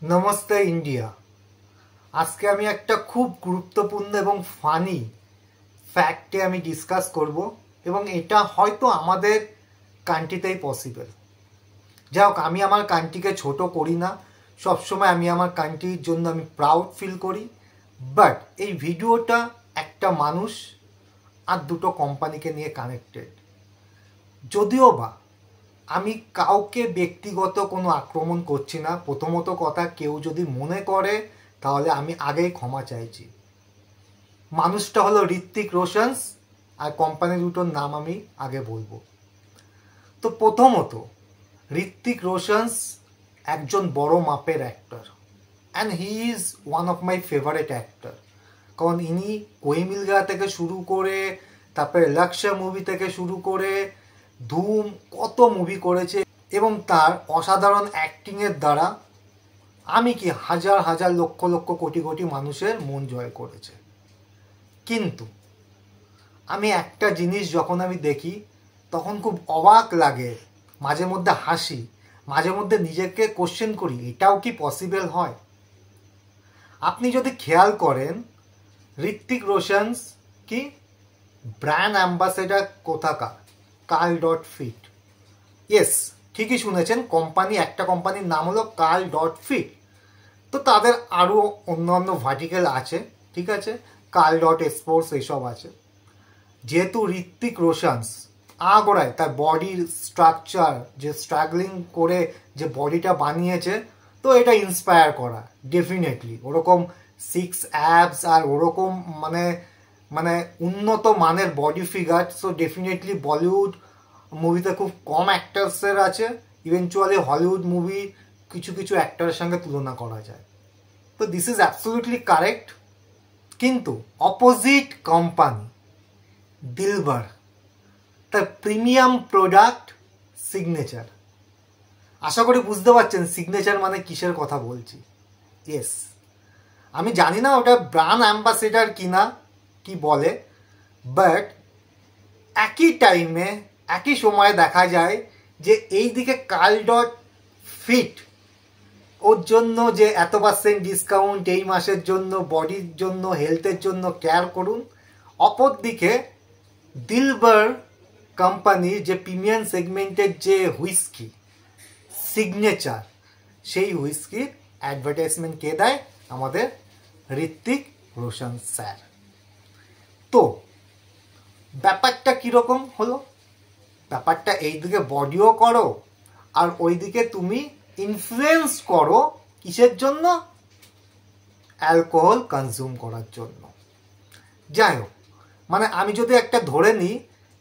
Namaste India. আজকে আমি একটা খুব গুরুত্বপূর্ণ এবং ফানি ফ্যাক্টে আমি ডিসকাস করব এবং এটা হয়তো আমাদের কান্ট্রিতেই পসিবল। যাই হোক, আমি আমার কান্ট্রিকে ছোট করি না, সবসময় আমি আমার কান্ট্রির জন্য আমি প্রাউড ফিল করি। বাট এই ভিডিওটা একটা মানুষ আর দুটো কোম্পানিকে নিয়ে কানেক্টেড। যদিও বা আমি কাউকে ব্যক্তিগত কোনো আক্রমণ করছি না। প্রথমত কথা, কেউ যদি মনে করে তাহলে আমি আগেই ক্ষমা চাইছি। মানুষটা হলো ঋত্বিক রোশন, আর কোম্পানি দুটোর নাম আমি আগে বলবো। তো প্রথমত, ঋত্বিক রোশন একজন বড় মাপের actor and he is one of my favourite actor. কারণ ইনি কোই মিল গয়া থেকে শুরু করে, তারপরে লক্ষ্য মুভি থেকে শুরু করে ধুম কত মুভি করেছে এবং তার অসাধারণ অ্যাক্টিংয়ের দ্বারা আমি কি হাজার হাজার লক্ষ লক্ষ কোটি কোটি মানুষের মন জয় করেছে। কিন্তু আমি একটা জিনিস যখন আমি দেখি তখন খুব অবাক লাগে, মাঝে মধ্যে হাসি, মাঝে মধ্যে নিজেকে কোশ্চেন করি এটাও কি পসিবল হয়। আপনি যদি খেয়াল করেন, ঋত্বিক রোশন কি ব্র্যান্ড অ্যাম্বাসেডার কোথাকার? কার্ল.ফিট। ইয়েস, ঠিকই শুনেছেন, একটা কোম্পানির নাম হলো কার্ল.ফিট। তো তাদের আরও অন্যান্য ভার্টিক্যাল আছে, ঠিক আছে, কার্ল.স্পোর্টস এইসব আছে। যেহেতু ঋত্বিক রোশন আগায় তার বডির স্ট্রাকচার, যে স্ট্রাগলিং করে যে বডিটা বানিয়েছে, তো এটা ইন্সপায়ার করা ডেফিনেটলি। ওরকম 6 অ্যাবস আর ওরকম মানে মানে উন্নত মানের body figure, so definitely Bollywood মুভিতে খুব কম অ্যাক্টার্সের আছে। ইভেনচুয়ালি হলিউড মুভি কিছু কিছু অ্যাক্টারের সঙ্গে তুলনা করা যায়। তো দিস ইজ অ্যাবসলিউটলি কারেক্ট। কিন্তু অপোজিট কোম্পানি দিলবার, তার প্রিমিয়াম প্রোডাক্ট সিগনেচার। আশা করি বুঝতে পারছেন সিগনেচার মানে কিসের কথা বলছি। ইয়েস, আমি জানি না ওটা ব্র্যান্ড অ্যাম্বাসেডার কিনা কি বলে, বাট একই টাইমে একই সময়ে দেখা যায় যে এই দিকে কার্ল.ফিট ওর জন্য যে এত % ডিসকাউন্ট এই মাসের জন্য, বডির জন্য, হেলথের জন্য কেয়ার করুন। অপরদিকে দিলবার কোম্পানির যে প্রিমিয়াম সেগমেন্টের যে হুইস্কি সিগনেচার, সেই হুইস্কির অ্যাডভার্টাইজমেন্ট কে দেয়? আমাদের ঋত্বিক রোশন স্যার। তো ব্যাপারটা কীরকম হলো? ব্যাপারটা এইদিকে বডিও করো আর ওইদিকে তুমি ইনফ্লুয়েন্স করো কিসের জন্য? অ্যালকোহল কনজিউম করার জন্য। যাই হোক, মানে আমি যদি একটা ধরে নিই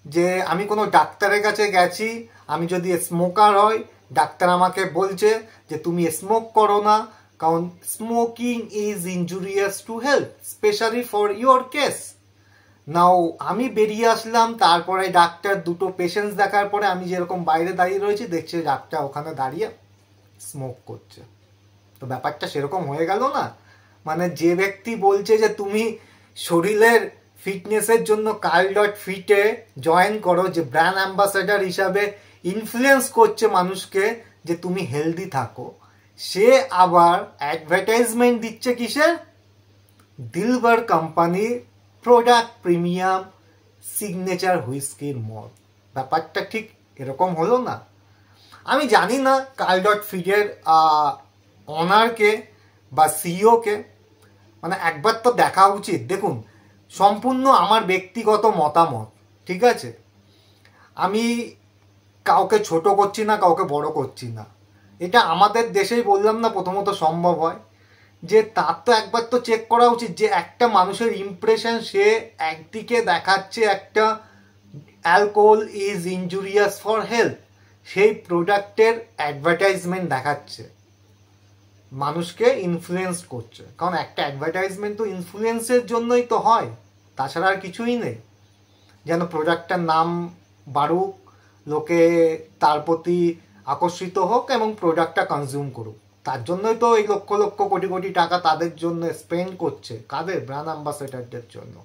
যে আমি কোনো ডাক্তারের কাছে গেছি, আমি যদি স্মোকার হই, ডাক্তার আমাকে বলছে যে তুমি স্মোক করো না, কারণ smoking is injurious to health, specially for your case. Now আমি বেরিয়ে আসলাম, তারপরে ডাক্তার দুটো পেশেন্টস দেখার পরে আমি যেরকম বাইরে দাঁড়িয়ে রয়েছি, দেখছি ডাক্তার ওখানে দাঁড়িয়ে স্মোক করছে। তো ব্যাপারটা সেরকম হয়ে গেল না? মানে যে ব্যক্তি বলছে যে তুমি শরীরের ফিটনেসের জন্য কার্ল.ফিটে জয়েন করো, যে ব্র্যান্ড অ্যাম্বাসেডার হিসাবে ইনফ্লুয়েন্স করছে মানুষকে যে তুমি হেলদি থাকো, সে আবার অ্যাডভার্টাইজমেন্ট দিচ্ছে কিসের? দিলবার কোম্পানির প্রোডাক্ট প্রিমিয়াম সিগনেচার হুইস্কির মদ। ব্যাপারটা ঠিক এরকম হলো না? আমি জানি না কার্ল.ফিটের অনারকে বা সিইওকে, মানে একবার তো দেখা উচিত। দেখুন, সম্পূর্ণ আমার ব্যক্তিগত মতামত, ঠিক আছে? আমি কাউকে ছোট করছি না, কাউকে বড় করছি না। এটা আমাদের দেশেই বললাম না প্রথমত সম্ভব হয়, যে তার তো একবার তো চেক করা উচিত যে একটা মানুষের ইমপ্রেশন সে একদিকে দেখাচ্ছে একটা alcohol is injurious for health, সেই প্রোডাক্টের অ্যাডভার্টাইজমেন্ট দেখাচ্ছে, মানুষকে ইনফ্লুয়েন্স করছে। কারণ একটা অ্যাডভার্টাইজমেন্ট তো ইনফ্লুয়েন্সের জন্যই তো হয়, তাছাড়া আর কিছুই নেই। যেন প্রোডাক্টটার নাম বাড়ুক, লোকে তার প্রতি আকর্ষিত হোক এবং প্রোডাক্টটা কনজিউম করুক। তার জন্যই তো এই লক্ষ লক্ষ কোটি কোটি টাকা তাদের জন্য স্পেন্ড করছে। কাদের? ব্র্যান্ড অ্যাম্বাসেডারদের জন্য।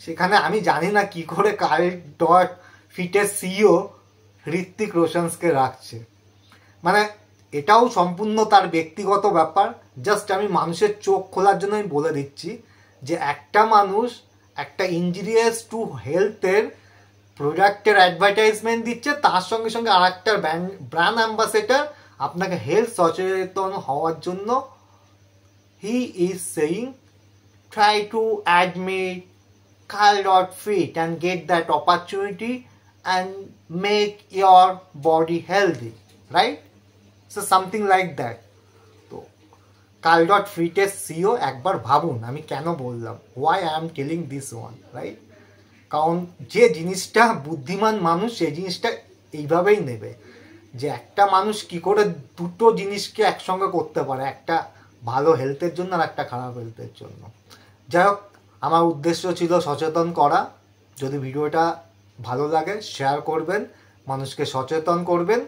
সেখানে আমি জানি না কি করে কার্ল.ফিটের সিইও ঋত্বিক রোশনসকে রাখছে। মানে এটাও সম্পূর্ণ তার ব্যক্তিগত ব্যাপার। জাস্ট আমি মানুষের চোখ খোলার জন্য আমি বলে দিচ্ছি যে একটা মানুষ একটা ইনজুরিয়াস টু হেলথের প্রোডাক্টের অ্যাডভার্টাইজমেন্ট দিচ্ছে, তার সঙ্গে সঙ্গে আর একটা ব্র্যান্ড অ্যাম্বাসেডর আপনাকে হেলথ সচেতন হওয়ার জন্য he is saying try to admit Kyle.fit and get that opportunity and make your body healthy, right? So something like that. তো Kyle.fit এর সিও একবার ভাবুন আমি কেন বললাম, why I am telling this one, right? কারণ যে জিনিসটা বুদ্ধিমান মানুষ সেই জিনিসটা এইভাবেই নেবে, যে একটা মানুষ কি করে দুটো জিনিসকে একসঙ্গে করতে পারে, একটা ভালো হেলথের জন্য আর একটা খারাপ হেলথের জন্য। যাই হোক, আমার উদ্দেশ্য ছিল সচেতন করা। যদি ভিডিওটা ভালো লাগে শেয়ার করবেন, মানুষকে সচেতন করবেন।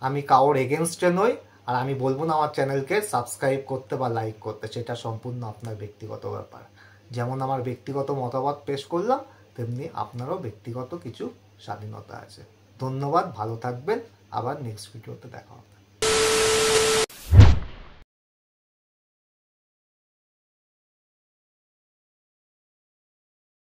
আমি কারোর এগেনস্টে নই, আর আমি বলবো না আমার চ্যানেলকে সাবস্ক্রাইব করতে বা লাইক করতে, সেটা সম্পূর্ণ আপনার ব্যক্তিগত ব্যাপার। যেমন আমার ব্যক্তিগত মতামত পেশ করলাম, তেমনি আপনারও ব্যক্তিগত কিছু স্বাধীনতা আছে। ধন্যবাদ, ভালো থাকবেন, আবার নেক্সট ভিডিওতে দেখা হবে।